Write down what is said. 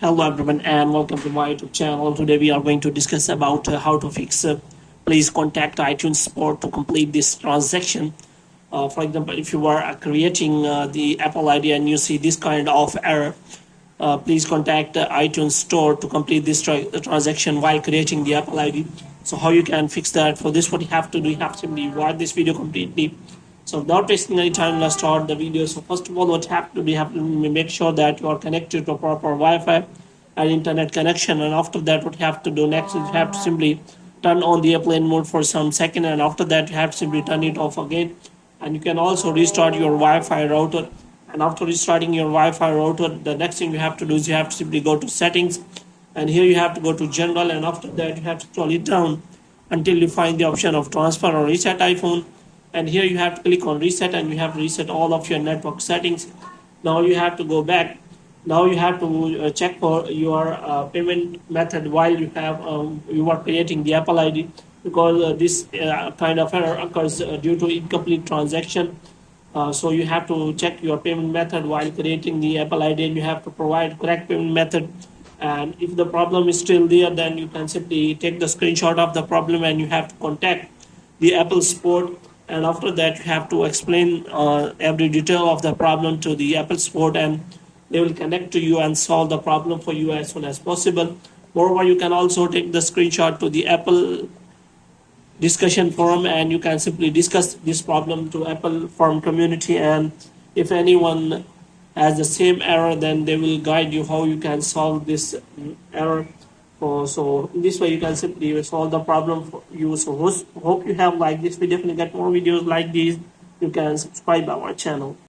Hello everyone and welcome to my YouTube channel. Today we are going to discuss about how to fix please contact iTunes support to complete this transaction. For example, if you are creating the Apple ID and you see this kind of error, please contact iTunes store to complete this transaction while creating the Apple ID. So how you can fix that? For this, what you have to do, you have to simply watch this video completely. So without wasting any time, let's start the video. So first of all, what you have to do, you have to make sure that you are connected to a proper Wi-Fi and internet connection. And after that, what you have to do next is you have to simply turn on the airplane mode for some second, and after that you have to simply turn it off again. And you can also restart your Wi-Fi router. And after restarting your Wi-Fi router, the next thing you have to do is you have to simply go to settings, and here you have to go to general, and after that you have to scroll it down until you find the option of transfer or reset iPhone. And here you have to click on reset, and you have to reset all of your network settings. Now you have to go back. Now you have to check for your payment method while you are creating the Apple ID, because this kind of error occurs due to incomplete transaction. So you have to check your payment method while creating the Apple ID, and you have to provide correct payment method. And if the problem is still there, then you can simply take the screenshot of the problem and you have to contact the Apple support. And after that, you have to explain every detail of the problem to the Apple support, and they will connect to you and solve the problem for you as soon as possible. Moreover, you can also take the screenshot to the Apple discussion forum, and you can simply discuss this problem to Apple forum community, and if anyone has the same error, then they will guide you how you can solve this error. So in this way you can simply solve the problem for you. So hope you have liked this video. If you get more videos like these, you can subscribe our channel.